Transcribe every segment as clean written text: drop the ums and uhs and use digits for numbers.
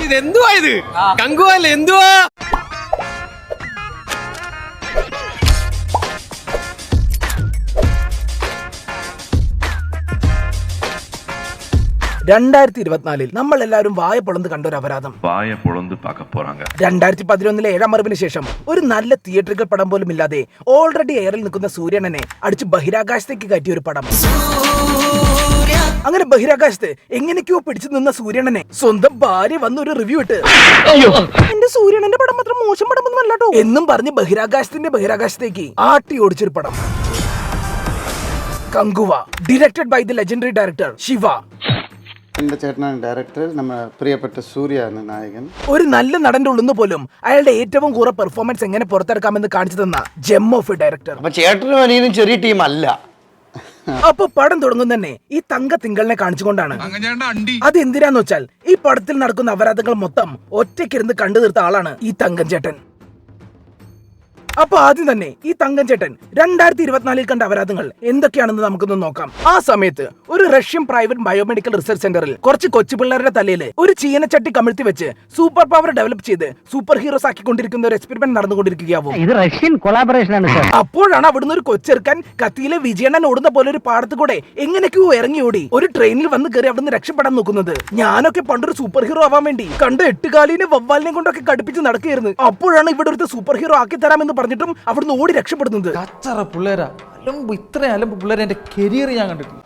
ഇതെന്തുവാ ഇത്? കങ്കുവല്ല എന്തുവാ? 2024 നമ്മൾ എല്ലാവരും വായ പൊളന്ന് കണ്ട ഒരു അപരാധം. 2011 7-ാം മറിവിന് ശേഷം ഒരു നല്ല തിയേറ്ററുകൾ പടം പോലും ഇല്ലാതെ ഓൾറെഡി എയറിൽ നിൽക്കുന്ന സൂര്യനെ അടിച്ച് ബഹിരാകാശത്തേക്ക് കയറ്റിയ ഒരു പടം. അങ്ങനെ ബഹിരാകാശത്ത് എങ്ങനെയൊക്കെയോ പിടിച്ചു നിന്ന സൂര്യനെ സ്വന്തം ഭാര്യ വന്ന് ഒരു റിവ്യൂ ഇട്ട്, എന്റെ സൂര്യനന്റെ പടം മാത്രം മോശം പടമൊന്നും അല്ലാട്ടോ എന്നും പറഞ്ഞ് ബഹിരാകാശത്തേക്ക് ആട്ടി ഓടിച്ചൊരു പടം. Kanguva, directed by the legendary director Siva. എന്റെ ചേട്ടനാണ് ഡയറക്ടർ, നമ്മുടെ പ്രിയപ്പെട്ട സൂര്യാണ് നായകൻ. ഒരു നല്ല നടന്റെ ഉള്ളുന്ന് പോലും അയാളുടെ ഏറ്റവും കൂടുതൽ പെർഫോമൻസ് എങ്ങനെ പുറത്തെടുക്കാമെന്ന് കാണിച്ചു തന്ന ജെം ഓഫ് എ ഡയറക്ടർ. ചേട്ടനും അനിയനും ചെറിയ ടീം അല്ല. അപ്പൊ പടം തുടങ്ങും തന്നെ ഈ തങ്ക തിങ്കളിനെ കാണിച്ചുകൊണ്ടാണ്. അത് എന്തിനാന്ന് വെച്ചാൽ ഈ പടത്തിൽ നടക്കുന്ന അപരാധങ്ങൾ മൊത്തം ഒറ്റയ്ക്കിരുന്ന് കണ്ടു തീർത്ത ആളാണ് ഈ തങ്കൻ ചേട്ടൻ. അപ്പൊ ആദ്യം തന്നെ ഈ തങ്കൻ ചേട്ടൻ 2024 കണ്ട അപരാധങ്ങൾ എന്തൊക്കെയാണെന്ന് നമുക്കൊന്ന് നോക്കാം. ആ സമയത്ത് ഒരു റഷ്യൻ പ്രൈവറ്റ് ബയോമെഡിക്കൽ റിസർച്ച് സെന്ററിൽ കുറച്ച് കൊച്ചു പിള്ളേരുടെ തലയിൽ ഒരു ചീനച്ചട്ടി കമിഴ്ത്തി വെച്ച് സൂപ്പർ പവർ ഡെവലപ്പ് ചെയ്ത് സൂപ്പർ ഹീറോസ് ആക്കിക്കൊണ്ടിരിക്കുന്ന ഒരു എക്സ്പെരിമെന്റ് നടന്നുകൊണ്ടിരിക്കുകയാവും. ഇത് റഷ്യൻ കൊളാബറേഷൻ ആണ് സർ. അപ്പോഴാണ് അവിടുന്ന് ഒരു കൊച്ചെറുക്കൻ കത്തിയിലെ വിജയണ്ണൻ ഓടുന്ന പോലെ ഒരു പാടത്ത് കൂടെ എങ്ങനെയൊക്കെയോ ഇറങ്ങി ഓടി ഒരു ട്രെയിനിൽ വന്ന് കയറി അവിടുന്ന് രക്ഷപ്പെടാൻ നോക്കുന്നത്. ഞാനൊക്കെ പണ്ടൊരു സൂപ്പർ ഹീറോ ആവാൻ വേണ്ടി കണ്ട 8 കാലിനെ വവ്വാലിനെ കൊണ്ടൊക്കെ കടുപ്പിച്ച് നടക്കുകയായിരുന്നു. അപ്പോഴാണ് ഇവിടെ ഒരു സൂപ്പർ ഹീറോ ആക്കി തരാമെന്ന് പറഞ്ഞിട്ടും അവിടുന്ന് ഓടി രക്ഷപ്പെടുന്നത്.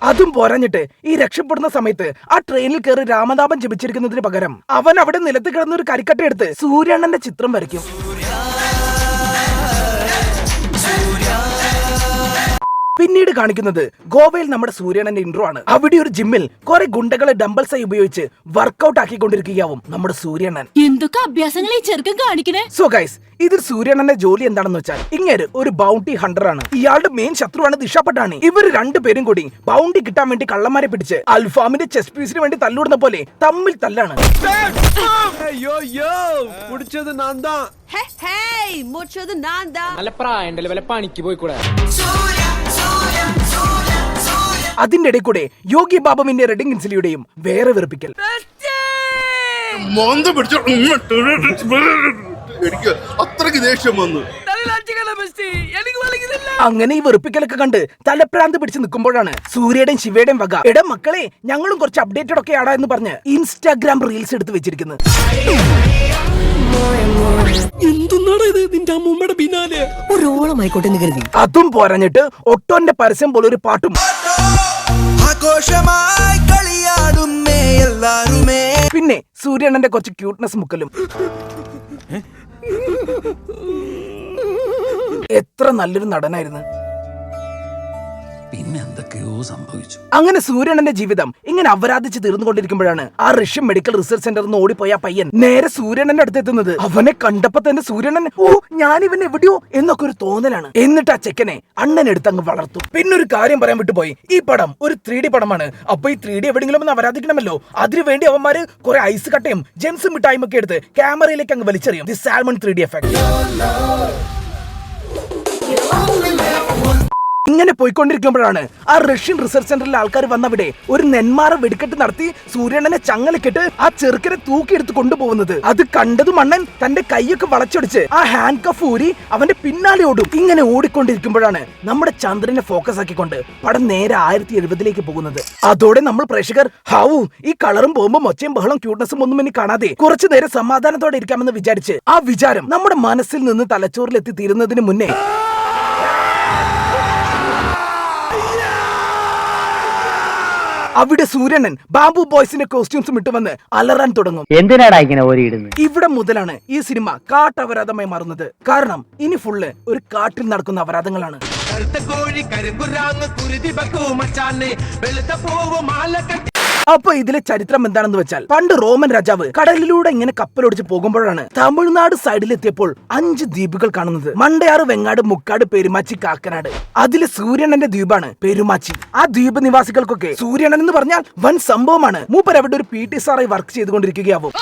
അതും പോരാഞ്ഞിട്ട് ഈ രക്ഷപ്പെടുന്ന സമയത്ത് ആ ട്രെയിനിൽ കയറി രാമനാമം ജപിച്ചിരിക്കുന്നതിന് പകരം അവൻ അവിടെ നിലത്ത് കിടന്ന ഒരു കരിക്കട്ട എടുത്ത് സൂര്യണ്ണന്റെ ചിത്രം വരയ്ക്കും. പിന്നീട് കാണിക്കുന്നത് ഗോവയിൽ നമ്മുടെ സൂര്യനന്റെ ഇൻട്രോ ആണ്. അവിടെ ഒരു ജിമ്മിൽ കുറെ ഗുണ്ടകളെ ഡംബൽസായി ഉപയോഗിച്ച് വർക്കൗട്ട് ആക്കിക്കൊണ്ടിരിക്കുകയാവും നമ്മുടെ സൂര്യണ്ണൻ. എന്തൊക്കെ അഭ്യാസങ്ങൾ ഈ ചെറുക്കൻ കാണിക്കണേ. സോ ഗൈസ്, ഇതിൽ സൂര്യണ്ണന്റെ ജോലി എന്താണെന്ന് വെച്ചാൽ ഇങ്ങനെ ഒരു ബൗണ്ടി ഹണ്ടർ ആണ്. ഇയാളുടെ മെയിൻ ശത്രുവാണ് ദിഷ പട്ടാണി. ഇവർ രണ്ടുപേരും കൂടി ബൗണ്ടി കിട്ടാൻ വേണ്ടി കള്ളന്മാരെ പിടിച്ച് അൽഫാമിന്റെ ചെസ്റ്റ് പീസിന് വേണ്ടി തല്ലുവിടുന്ന പോലെ തമ്മിൽ തല്ലാണ്. അതിന്റെ ഇടയിൽ കൂടെ യോഗി ബാബുവിന്റെ റെഡിംഗ് ഇൻസിലിയുടെയും വേറെ വെറുപ്പിക്കൽ. എനിക്ക് അത്രയ്ക്ക് ദേഷ്യം വന്നു. അങ്ങനെ ഈ വെറുപ്പിക്കലൊക്കെ കണ്ട് തലപ്രാന്ത് പിടിച്ച് നിൽക്കുമ്പോഴാണ് സൂര്യയുടെയും ശിവയുടെയും വക, എടാ മക്കളെ ഞങ്ങളും കുറച്ച് അപ്ഡേറ്റഡ് ഒക്കെ ആടാ എന്ന് പറഞ്ഞ് ഇൻസ്റ്റാഗ്രാം റീൽസ് എടുത്ത് വെച്ചിരിക്കുന്നത്. അതും പോരാഞ്ഞിട്ട് ഒട്ടോന്റെ പരസ്യം പോലെ ഒരു പാട്ടും. പിന്നെ സൂര്യണ്ണന്റെ കുറച്ച് ക്യൂട്ട്നെസ് മുക്കലും. എത്ര നല്ലൊരു നടനായിരുന്നു. പിന്നെ എന്തൊക്കെയോ സംഭവിച്ചു. അങ്ങനെ സൂര്യണ്ണന്റെ ജീവിതം ഇങ്ങനെ അപരാധിച്ച് തീർന്നുകൊണ്ടിരിക്കുമ്പോഴാണ് ആ റഷ്യൻ മെഡിക്കൽ റിസർച്ച് സെന്ററിൽ നിന്ന് ഓടിപ്പോയ പയ്യൻ നേരെ സൂര്യണ്ണന്റെ അടുത്ത് എത്തുന്നത്. അവനെ കണ്ടപ്പോ തന്നെ സൂര്യണ്ണൻ ഞാൻ ഇവൻ എവിടെയോ എന്നൊക്കെ ഒരു തോന്നലാണ്. എന്നിട്ട് ആ ചെക്കനെ അണ്ണനെടുത്ത് അങ്ങ് വളർത്തും. പിന്നെ ഒരു കാര്യം പറയാൻ വിട്ടുപോയി, ഈ പടം ഒരു 3D പടമാണ്. അപ്പൊ ഈ 3D എവിടെയെങ്കിലും ഒന്ന് അപരാധിക്കണമല്ലോ. അതിനുവേണ്ടി അവന്മാര് കുറെ ഐസ് കട്ടയും ജെംസും മിഠായും ഒക്കെ എടുത്ത് ക്യാമറയിലേക്ക് അങ്ങ് വലിച്ചെറിയും. The salmon 3D effect. ഇങ്ങനെ പോയിക്കൊണ്ടിരിക്കുമ്പോഴാണ് ആ റഷ്യൻ റിസർച്ച് സെന്ററിലെ ആൾക്കാർ വന്നവിടെ ഒരു നെന്മാറ വെടിക്കെട്ട് നടത്തി സൂര്യണ്ണനെ ചങ്ങലക്കിട്ട് ആ ചെറുക്കനെ തൂക്കിയെടുത്ത് കൊണ്ടുപോകുന്നത്. അത് കണ്ടതും അണ്ണൻ തന്റെ കൈയൊക്കെ വളച്ചൊടിച്ച് ആ ഹാൻഡ് കഫ് ഊരി അവന്റെ പിന്നാലെ ഓടും. ഇങ്ങനെ ഓടിക്കൊണ്ടിരിക്കുമ്പോഴാണ് നമ്മുടെ ചന്ദ്രനെ ഫോക്കസ് ആക്കിക്കൊണ്ട് പടം നേരെ 1070 പോകുന്നത്. അതോടെ നമ്മൾ പ്രേക്ഷകർ ഈ കളറും പോകുമ്പോൾ ഒച്ചയും ബഹളം ക്യൂട്ട്നെസ്സും ഒന്നും ഇനി കാണാതെ കുറച്ചു നേരം സമാധാനത്തോടെ ഇരിക്കാമെന്ന് വിചാരിച്ച് ആ വിചാരം നമ്മുടെ മനസ്സിൽ നിന്ന് തലച്ചോറിലെത്തി തീരുന്നതിന് മുന്നേ അവിടെ സൂര്യണ്ണൻ ബാംബു ബോയ്സിന്റെ കോസ്റ്റ്യൂംസും ഇട്ട് വന്ന് അലറാൻ തുടങ്ങും. എന്തിനാടാ ഇങ്ങനെ ഓരിയിടുന്നത്? ഇവിടെ മുതലാണ് ഈ സിനിമ കാട്ടപരാധമായി മാറുന്നത്. കാരണം ഇനി ഫുള്ള് ഒരു കാട്ടിൽ നടക്കുന്ന അപരാധങ്ങളാണ്. അപ്പൊ ഇതിലെ ചരിത്രം എന്താണെന്ന് വെച്ചാൽ പണ്ട് റോമൻ രാജാവ് കടലിലൂടെ ഇങ്ങനെ കപ്പലോടിച്ച് പോകുമ്പോഴാണ് തമിഴ്നാട് സൈഡിലെത്തിയപ്പോൾ 5 ദ്വീപുകൾ കാണുന്നത്. മണ്ടയാറ്, വെങ്ങാട്, മുക്കാട്, പെരുമാച്ചി, കാക്കനാട്. അതിലെ സൂര്യണ്ണന്റെ ദ്വീപാണ് പെരുമാച്ചി. ആ ദ്വീപ് നിവാസികൾക്കൊക്കെ സൂര്യണ്ണൻ എന്ന് പറഞ്ഞാൽ വൻ സംഭവമാണ്. മൂപ്പർ അവിടെ ഒരു PT സാറായി വർക്ക് ചെയ്തുകൊണ്ടിരിക്കുകയാവും.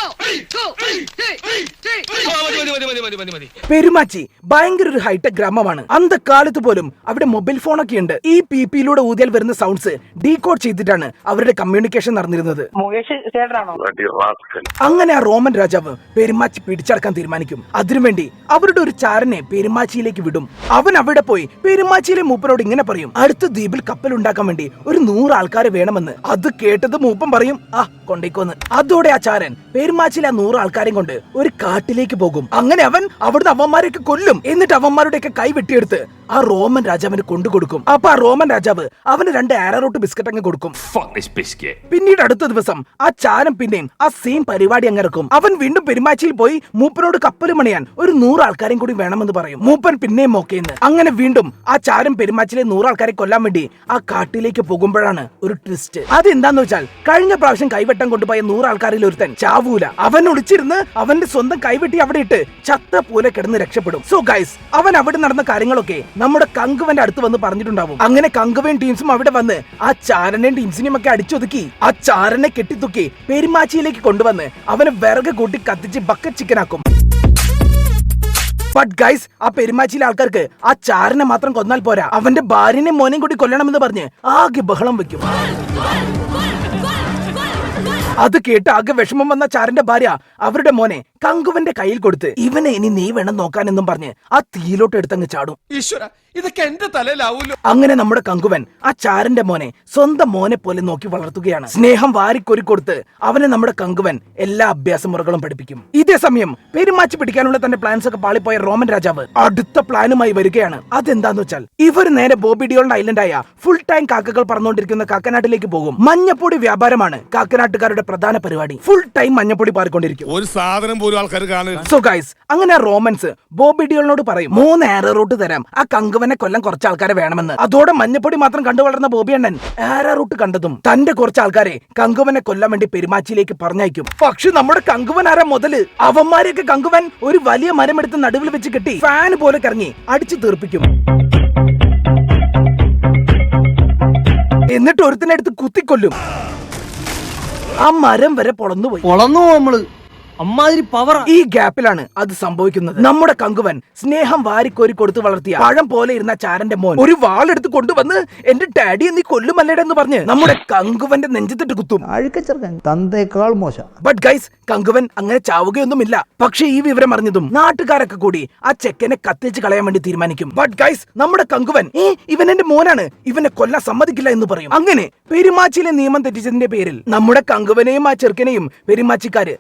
പെരുമാച്ചി ഭയങ്കര ഒരു ഹൈടെക് ഗ്രാമമാണ്. അന്തക്കാലത്ത് പോലും അവിടെ മൊബൈൽ ഫോണൊക്കെ ഉണ്ട്. ഈ പിയിലൂടെ ഊതിയാൽ വരുന്ന സൗണ്ട്സ് ഡീകോഡ് ചെയ്തിട്ടാണ് അവരുടെ കമ്മ്യൂണിക്കേഷൻ നടന്നിരുന്നത്. അങ്ങനെ ആ റോമൻ രാജാവ് പെരുമാച്ചി പിടിച്ചടക്കാൻ തീരുമാനിക്കും. അതിനുവേണ്ടി അവരുടെ ഒരു ചാരനെ പെരുമാച്ചിയിലേക്ക് വിടും. അവൻ അവിടെ പോയി പെരുമാച്ചിയിലെ മൂപ്പനോട് ഇങ്ങനെ പറയും, അടുത്ത ദ്വീപിൽ കപ്പൽ ഉണ്ടാക്കാൻ വേണ്ടി ഒരു 100 ആൾക്കാരെ വേണമെന്ന്. അത് കേട്ടത് മൂപ്പൻ പറയും, ആ കൊണ്ടേക്കോന്ന്. അതോടെ ആ ചാരൻ പെരുമാച്ചിയിലെ 100 ആൾക്കാരെയും കൊണ്ട് ഒരു കാട്ടിലേക്ക് പോകും. അങ്ങനെ അവൻ അവിടുന്ന് അവന്മാരെയൊക്കെ കൊല്ലും. എന്നിട്ട് അവന്മാരുടെയൊക്കെ കൈ വെട്ടിയെടുത്ത് ആ റോമൻ രാജാവിന് കൊണ്ടുകൊടുക്കും. അപ്പൊ ആ റോമൻ രാജാവ് അവന് 2 ആരോറൂട്ട് ബിസ്ക്കറ്റ് അങ്ങ് കൊടുക്കും. പിന്നീട് അടുത്ത ദിവസം ആ ചാരൻ പിന്നെയും ആ സെയിം പരിപാടി അങ്ങിറക്കും. അവൻ വീണ്ടും പെരുമാച്ചിയിൽ പോയി മൂപ്പനോട് കപ്പൽ മണിയാൻ ഒരു 100 ആൾക്കാരെയും കൂടി വേണമെന്ന് പറയും. മൂപ്പൻ പിന്നെയും ഓക്കേന്ന്. അങ്ങനെ വീണ്ടും ആ ചാരൻ പെരുമാച്ചിലെ 100 ആൾക്കാരെ കൊല്ലാൻ വേണ്ടി ആ കാട്ടിലേക്ക് പോകുമ്പോഴാണ് ഒരു ട്വിസ്റ്റ്. അതെന്താന്ന് വെച്ചാൽ കഴിഞ്ഞ പ്രാവശ്യം കൈവെട്ടാൻ കൊണ്ടുപോയ 100 ആൾക്കാരിൽ ഒരുത്തൻ ചാവൂല. അവൻ ഒളിച്ചിരുന്ന് അവന്റെ സ്വന്തം കൈവെട്ടി അവിടെ ഇട്ട് ചത്ത പോലെ കിടന്ന് രക്ഷപ്പെടും. സോ ഗൈസ്, അവൻ അവിടെ നടന്ന കാര്യങ്ങളൊക്കെ നമ്മുടെ കങ്കുവന്റെ അടുത്ത് വന്ന് പറഞ്ഞിട്ടുണ്ടാവും. അങ്ങനെ കങ്കുവൻ ടീംസും അവിടെ വന്ന് ആ ചാരനെയും ടീംസിനെയും ഒക്കെ അടിച്ചൊതുക്കി ആ ചാരനെ കെട്ടിത്തൂക്കി പെരുമാച്ചിയിലേക്ക് കൊണ്ടുവന്ന് അവനെ വിറക് കൂട്ടി കത്തിച്ച് ബക്കറ്റ് ചിക്കൻ ആക്കും. ബട്ട് ഗൈസ്, ആ പെരുമാച്ചിയിലെ ആൾക്കാർക്ക് ആ ചാരനെ മാത്രം കൊന്നാൽ പോരാ, അവന്റെ ഭാര്യനെയും മോനെയും കൂടി കൊല്ലണമെന്ന് പറഞ്ഞ് ആകെ ബഹളം വെക്കും. അത് കേട്ട് ആകെ വിഷമം വന്ന ചാരന്റെ ഭാര്യ അവരുടെ മോനെ കങ്കുവന്റെ കയ്യിൽ കൊടുത്ത് ഇവനെ ഇനി നീ വേണം നോക്കാനെന്നും പറഞ്ഞ് ആ തീയിലോട്ട് എടുത്തങ്ങ് ചാടും. ഇതൊക്കെ എന്റെ തലയിലാവൂലോ. അങ്ങനെ നമ്മുടെ കങ്കുവൻ ആ ചാരന്റെ മോനെ സ്വന്തം മോനെ പോലെ നോക്കി വളർത്തുകയാണ്. സ്നേഹം വാരിക്കൊരി കൊടുത്ത് അവനെ നമ്മുടെ കങ്കുവൻ എല്ലാ അഭ്യാസ മുറകളും പഠിപ്പിക്കും. ഇതേ സമയം പെരുമാച്ചി പിടിക്കാനുള്ള തന്റെ പ്ലാൻസ് ഒക്കെ പാളിപ്പോയ റോമൻ രാജാവ് അടുത്ത പ്ലാനുമായി വരികയാണ്. അതെന്താന്ന് വെച്ചാൽ ഇവർ നേരെ ബോബി ഡിയോളിന്റെ ഐലൻഡായ ഫുൾ ടൈം കാക്കകൾ പറന്നുകൊണ്ടിരിക്കുന്ന കാക്കനാട്ടിലേക്ക് പോകും. മഞ്ഞപ്പൊടി വ്യാപാരമാണ് കാക്കനാട്ടുകാരുടെ പ്രധാന പരിപാടി. ഫുൾ ടൈം മഞ്ഞപ്പൊടി പാറിക്കൊണ്ടിരിക്കും. ഒരു സാധനം പോലും ആൾക്കാർ കാണുന്നു. സോ ഗൈസ്, അങ്ങനെ റോമൻസ് ബോബി ഡിയോളിനോട് പറയും, 3 ആരോ റൂട്ട് തരാം, ആ കങ്കുവനെ കൊല്ലം കുറച്ച് ആൾക്കാരെ വേണമെന്ന്. അതോടെ മഞ്ഞപ്പൊടി മാത്രം കണ്ടു വളർന്ന ബോബി അണ്ണൻ ആരോ റൂട്ട് കണ്ടതും തന്റെ കുറച്ച് ആൾക്കാരെ കങ്കുവനെ കൊല്ലാൻ വേണ്ടി പെരുമാച്ചിയിലേക്ക് പറഞ്ഞയക്കും. പക്ഷെ നമ്മുടെ കങ്കുവൻ ആരാ മുതല്? അവന്മാരെയൊക്കെ കങ്കുവൻ ഒരു വലിയ മരമെടുത്ത് നടുവിൽ വെച്ച് കെട്ടി ഫാൻ പോലെ കറങ്ങി അടിച്ചു തീർപ്പിക്കും. എന്നിട്ട് ഒരുത്തിനെടുത്ത് കുത്തിക്കൊല്ലും. ആ മരം വരെ പൊളന്നുപോയി. അമ്മാതിരി പവർ. ഈ ഗ്യാപ്പിലാണ് അത് സംഭവിക്കുന്നത്. നമ്മുടെ കങ്കുവൻ സ്നേഹം വാരിക്കോരി കൊടുത്തു വളർത്തിയ പഴം പോലെ ഇരുന്ന ചാരന്റെ മോൻ ഒരു വാളെടുത്ത് കൊണ്ടുവന്ന് എന്റെ ഡാഡിയെ നീ കൊല്ലുമല്ലേടെന്ന് പറഞ്ഞ് നമ്മുടെ കങ്കുവന്റെ നെഞ്ചത്തിട്ട് കുത്തും. തന്തേക്കാൾ മോശം. ബട്ട് ഗൈസ്, കങ്കുവൻ അങ്ങനെ ചാവുകയൊന്നുമില്ല. പക്ഷെ ഈ വിവരം അറിഞ്ഞതും നാട്ടുകാരൊക്കെ കൂടി ആ ചെക്കനെ കത്തിച്ച് കളയാൻ വേണ്ടി തീരുമാനിക്കും. ബട്ട് ഗൈസ്, നമ്മുടെ കങ്കുവൻ ഇവൻ എന്റെ മോനാണ്, ഇവനെ കൊല്ലാൻ സമ്മതിക്കില്ല എന്ന് പറയും. അങ്ങനെ പെരുമാച്ചിയിലെ നിയമം തെറ്റിച്ചതിന്റെ പേരിൽ നമ്മുടെ കങ്കുവനെയും ആ ചെറുക്കനെയും പെരുമാച്ചിക്കാര്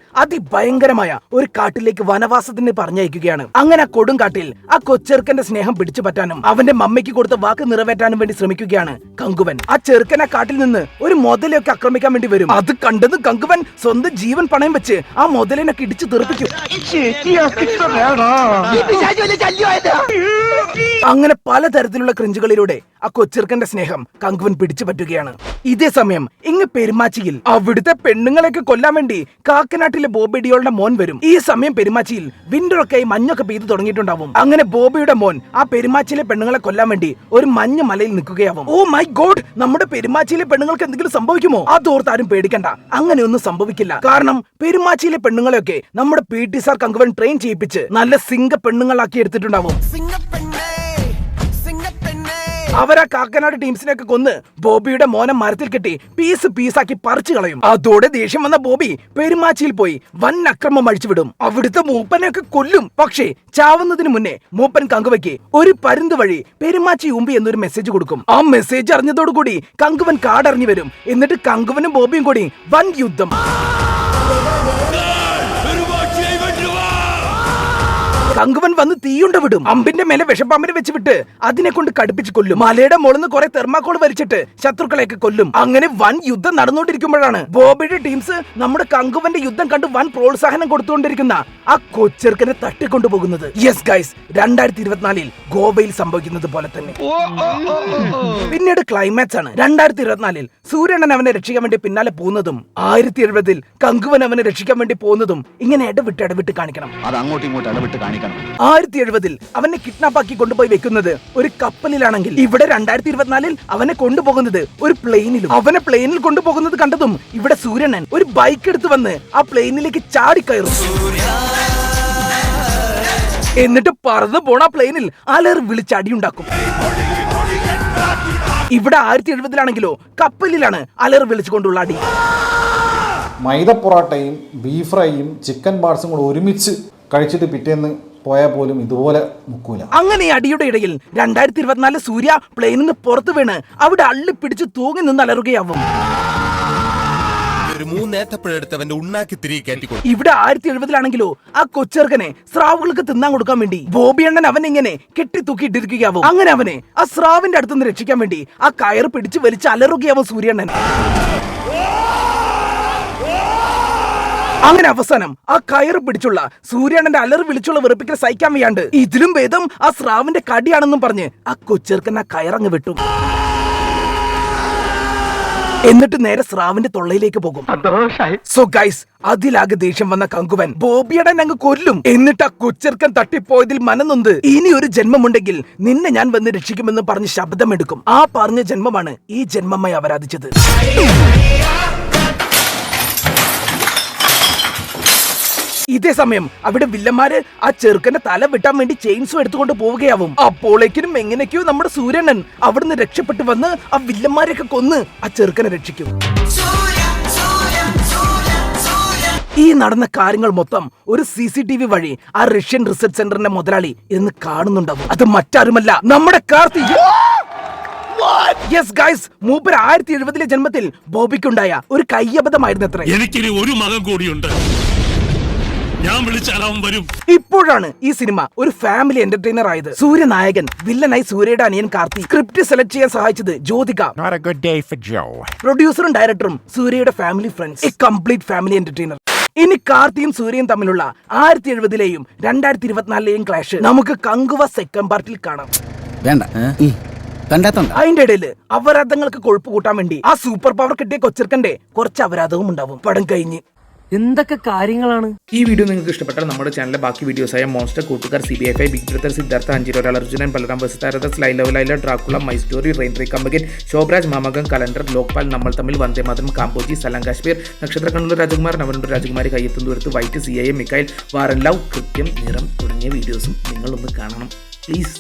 ഭയങ്കരമായ ഒരു കാട്ടിലേക്ക് വനവാസത്തിന് പറഞ്ഞയക്കുകയാണ്. അങ്ങനെ ആ കൊടുങ്കാട്ടിൽ ആ കൊച്ചെറുക്കന്റെ സ്നേഹം പിടിച്ചു പറ്റാനും അവന്റെ മമ്മയ്ക്ക് കൊടുത്ത വാക്ക് നിറവേറ്റാനും വേണ്ടി ശ്രമിക്കുകയാണ് കങ്കുവൻ. ആ ചെറുക്കൻ ആ കാട്ടിൽ നിന്ന് ഒരു മുതലയൊക്കെ ആക്രമിക്കാൻ വേണ്ടി വരും. അത് കണ്ടത് കങ്കുവൻ സ്വന്തം ജീവൻ പണയം വെച്ച് ആ മുതലിനൊക്കെ ഇടിച്ചു തെറിപ്പിക്കും. അങ്ങനെ പലതരത്തിലുള്ള ക്രിഞ്ചുകളിലൂടെ ആ കൊച്ചെറുക്കന്റെ സ്നേഹം കങ്കുവൻ പിടിച്ചു പറ്റുകയാണ്. ഇതേ സമയം ഇങ്ങ് പെരുമാച്ചിയിൽ അവിടുത്തെ പെണ്ണുങ്ങളെയൊക്കെ കൊല്ലാൻ വേണ്ടി കാക്കനാട്ടിലെ ബോബി ഡിയോളുടെ മോൻ വരും. ഈ സമയം പെരുമാച്ചിയിൽ വിന്ററൊക്കെ മഞ്ഞൊക്കെ പെയ്തു തുടങ്ങിയിട്ടുണ്ടാവും. അങ്ങനെ ബോബിയുടെ മോൻ ആ പെരുമാച്ചിയിലെ പെണ്ണുങ്ങളെ കൊല്ലാൻ വേണ്ടി ഒരു മഞ്ഞ മലയിൽ നിൽക്കുകയാവും. ഓ മൈ ഗോഡ്, നമ്മുടെ പെരുമാച്ചിയിലെ പെണ്ണുങ്ങൾക്ക് എന്തെങ്കിലും സംഭവിക്കുമോ? അതോർത്ത് ആരും പേടിക്കണ്ട, അങ്ങനെയൊന്നും സംഭവിക്കില്ല. കാരണം പെരുമാച്ചിയിലെ പെണ്ണുങ്ങളെയൊക്കെ നമ്മുടെ PT സാർ കങ്കുവൻ ട്രെയിൻ ചെയ്യിപ്പിച്ച് നല്ല സിംഗ പെണ്ണുങ്ങളാക്കി എടുത്തിട്ടുണ്ടാവും. അവരാ കാക്കനാട് ടീംസിനെയൊക്കെ കൊന്ന് ബോബിയുടെ മോനെ മരത്തിൽ കെട്ടി പീസാക്കി പറിച്ചു കളയും. അതോടെ ദേഷ്യം വന്ന ബോബി പെരുമാച്ചിയിൽ പോയി വൻ അക്രമം അഴിച്ചുവിടും. അവിടുത്തെ മൂപ്പനെയൊക്കെ കൊല്ലും. പക്ഷേ ചാവുന്നതിന് മുന്നേ മൂപ്പൻ കങ്കുവയ്ക്ക് ഒരു പരുന്ത് വഴി പെരുമാച്ചി ഉമ്പി എന്നൊരു മെസ്സേജ് കൊടുക്കും. ആ മെസ്സേജ് അറിഞ്ഞതോടുകൂടി കങ്കുവൻ കാടറിഞ്ഞു വരും. എന്നിട്ട് കങ്കുവനും ബോബിയും കൂടി വൻ യുദ്ധം. കങ്കുവൻ വന്ന് തീയുണ്ട വിടും. അമ്പിന്റെ മേലെ വിഷപ്പാമ്പിനെ വെച്ച് വിട്ട് അതിനെ കൊണ്ട് കടുപ്പിച്ച് കൊല്ലും. മലയുടെ മുകളിൽ കുറെ തെർമാക്കോൾ വരിച്ചിട്ട് ശത്രുക്കളെയൊക്കെ കൊല്ലും. അങ്ങനെ വൻ യുദ്ധം നടന്നുകൊണ്ടിരിക്കുമ്പോഴാണ് ബോബിയുടെ ടീംസ് നമ്മുടെ കങ്കുവന്റെ യുദ്ധം കണ്ട് വൻ പ്രോത്സാഹനം കൊടുത്തുകൊണ്ടിരിക്കുന്ന ആ കൊച്ചെറുക്കനെ തട്ടിക്കൊണ്ടുപോകുന്നത്. യെസ് ഗൈസ്, 2024 ഗോവയിൽ സംഭവിക്കുന്നത് പോലെ തന്നെ. പിന്നീട് ക്ലൈമാക്സ് ആണ്. 2024 സൂര്യണ്ണൻ അവനെ രക്ഷിക്കാൻ വേണ്ടി പിന്നാലെ പോകുന്നതും 1070 കങ്കുവൻ അവനെ രക്ഷിക്കാൻ വേണ്ടി പോകുന്നതും ഇങ്ങനെ ഇടവിട്ട് കാണിക്കണം. അത് അങ്ങോട്ടും ഇങ്ങോട്ടും ഇടവിട്ട് കാണിക്കണം. കൊടുക്കണം. 1070 അവനെ കിഡ്നാപ്പ് ആക്കി കൊണ്ടുപോയി വെക്കുന്നത് ഒരു കപ്പലിലാണെങ്കിൽ ഇവിടെ 2024 അവനെ കൊണ്ടുപോകുന്നത് ഒരു പ്ലെയിനിലും. അവനെ പ്ലെയിനിൽ കൊണ്ടുപോകുന്നത് കണ്ടതും ഇവിടെ സൂര്യണ്ണൻ ഒരു ബൈക്ക് എടുത്ത് വന്ന് ആ പ്ലെയിനിലേക്ക് ചാടിക്കയറും. എന്നിട്ട് പറന്നു പോണ പ്ലെയിനിൽ അലർ വിളിച്ചടിയുണ്ടാക്കും. ഇവിടെ 1070 കപ്പലിലാണ് അലർ വിളിച്ചുകൊണ്ടുള്ള അടി. മൈദ പൊറോട്ടയും ബീഫ് ഫ്രൈയും ചിക്കൻ പാർട്സും കൂടെ ഒരുമിച്ച് കഴിച്ചിട്ട് പിറ്റേന്ന് പോയാൽ പോലും ഇതുപോലെ മുക്കൂല. അങ്ങനെ അടിയുടെ ഇടയിൽ 2024 സൂര്യ പ്ലെയിനിൽ നിന്ന് പുറത്തു വീണ് അവിടെ അള്ളി പിടിച്ച് തൂങ്ങി നിന്ന് അലറുകയാവും. ഒരു 3 നേത്തപ്പഴെടുത്തവന്റെ ഉണ്ണാക്കി തിരികെ കയറ്റിക്കൊണ്ടു. ഇവിടെ 1070 ആ കൊച്ചെറുക്കനെ സ്രാവുകൾക്ക് തിന്നാൻ കൊടുക്കാൻ വേണ്ടി ബോബിയണ്ണൻ അവൻ ഇങ്ങനെ കെട്ടി തൂക്കിയിട്ടിരിക്കുകയാവും. അങ്ങനെ അവനെ ആ സ്രാവിന്റെ അടുത്തുനിന്ന് രക്ഷിക്കാൻ വേണ്ടി ആ കയർ പിടിച്ച് വലിച്ച് അലറുകയാവും സൂര്യണ്ണൻ. അങ്ങനെ അവസാനം ആ കയറ് പിടിച്ചുള്ള സൂര്യണ്ണന്റെ അലറി വിളിച്ചുള്ള വെറുപ്പിക്കൽ സഹിക്കാൻ വയ്യാണ്ട് ഇതിലും ഭേദം ആ സ്രാവിന്റെ കടിയാണെന്നും പറഞ്ഞ് ആ കൊച്ചെറുക്കൻ ആ കയറങ്ങ് വെട്ടു. എന്നിട്ട് നേരെ സ്രാവിന്റെ തൊള്ളയിലേക്ക് പോകും. സോ ഗൈസ്, അതിലാകെ ദേഷ്യം വന്ന കങ്കുവൻ ബോബിയടൻ അങ്ങ് കൊല്ലും. എന്നിട്ട് ആ കൊച്ചെറുക്കൻ തട്ടിപ്പോയതിൽ മനനൊന്ത് ഇനി ഒരു ജന്മമുണ്ടെങ്കിൽ നിന്നെ ഞാൻ വന്ന് രക്ഷിക്കുമെന്ന് പറഞ്ഞ് ശബ്ദമെടുക്കും. ആ പറഞ്ഞ ജന്മമാണ് ഈ ജന്മമായി അപരാധിച്ചത്. ഇതേ സമയം അവിടെ വില്ലന്മാര് ആ ചെറുക്കന്റെ തല വെട്ടാൻ വേണ്ടി ചെയിൻസോ എടുത്തുകൊണ്ട് പോവുകയാവും. അപ്പോളേക്കിനും എങ്ങനെയൊക്കെയോ നമ്മുടെ സൂര്യണ്ണൻ അവിടുന്ന് രക്ഷപ്പെട്ടു വന്ന് ആ വില്ലന്മാരെയൊക്കെ കൊന്ന് ആ ചെറുക്കനെ രക്ഷിക്കും. ഈ നടന്ന കാര്യങ്ങൾ മൊത്തം ഒരു CCTV വഴി ആ റഷ്യൻ റിസർച്ച് സെന്ററിന്റെ മുതലാളി എന്ന് കാണുന്നുണ്ടാവും. അത് മറ്റാരുമല്ല നമ്മുടെ കാർത്തിക്. യെസ് ഗൈസ്, മൂപ്പർ 1070 ജന്മത്തിൽ ബോബിക്കുണ്ടായ ഒരു കയ്യബദ്ധമായിരുന്നു അത്ര. എനിക്കിനി ഒരു മകൻ കൂടിയുണ്ട്, ഞാൻ വിളിച്ചാൽ അവൻ വരും. ഇപ്പോഴാണ് ഈ സിനിമ ഒരു ഫാമിലി എന്റർടൈനർ ആയത്. സൂര്യനായകൻ, വില്ലനായി സൂര്യയുടെ അനിയൻ കാർത്തി, സ്ക്രിപ്റ്റ് സെലക്ട് ചെയ്യാൻ സഹായിച്ചത് ജ്യോതിക, പ്രൊഡ്യൂസറും ഡയറക്ടറും സൂര്യയുടെ family friends, A complete family entertainer. ഇനി കാർത്തിയും സൂര്യയും തമ്മിലുള്ള 1070 2024 ക്ലാഷ് നമുക്ക് കങ്കുവ സെക്കൻഡ് പാർട്ടിൽ കാണാം. അതിന്റെ ഇടയിൽ അപരാധങ്ങൾക്ക് കൊഴുപ്പ് കൂട്ടാൻ വേണ്ടി ആ സൂപ്പർ പവർ കിട്ടിയ കൊച്ചിർക്കന്റെ കുറച്ച് അപരാധവും ഉണ്ടാവും. പടം കഴിഞ്ഞ് എന്തൊക്കെ കാര്യങ്ങളാണ്. ഈ വീഡിയോ നിങ്ങൾക്ക് ഇഷ്ടപ്പെട്ടാൽ നമ്മുടെ ചാനലിലെ ബാക്കി വീഡിയോസായ മോൺസ്റ്റർ, കൂട്ടുകാർ, CBI5, ബിഗ് ബ്രദർ, സിദ്ധാർത്ഥ, 5 ഒരാൾ, Arjunan, Balaram versus Tharadas, Laila, Dracula, my story, rain tree കമ്പകൻ, ശോഭരാജ്, മാമകം, കലണ്ടർ, ലോക്പാൽ, നമ്മൾ തമ്മിൽ, വന്ദേ മാതരം, കാമ്പോജി, സലാം കാശ്മീർ, നക്ഷത്ര കണ്ണൂർ രാജകുമാരൻ, അവരുടെ രാജകുമാരി, കയ്യെത്തും ദൂരത്ത്, വൈറ്റ്, CIA, മിക്കായിൽ, വാറൻ ലവ്, കൃത്യം, നിറം തുടങ്ങിയ വീഡിയോസും നിങ്ങളൊന്ന് കാണണം പ്ലീസ്.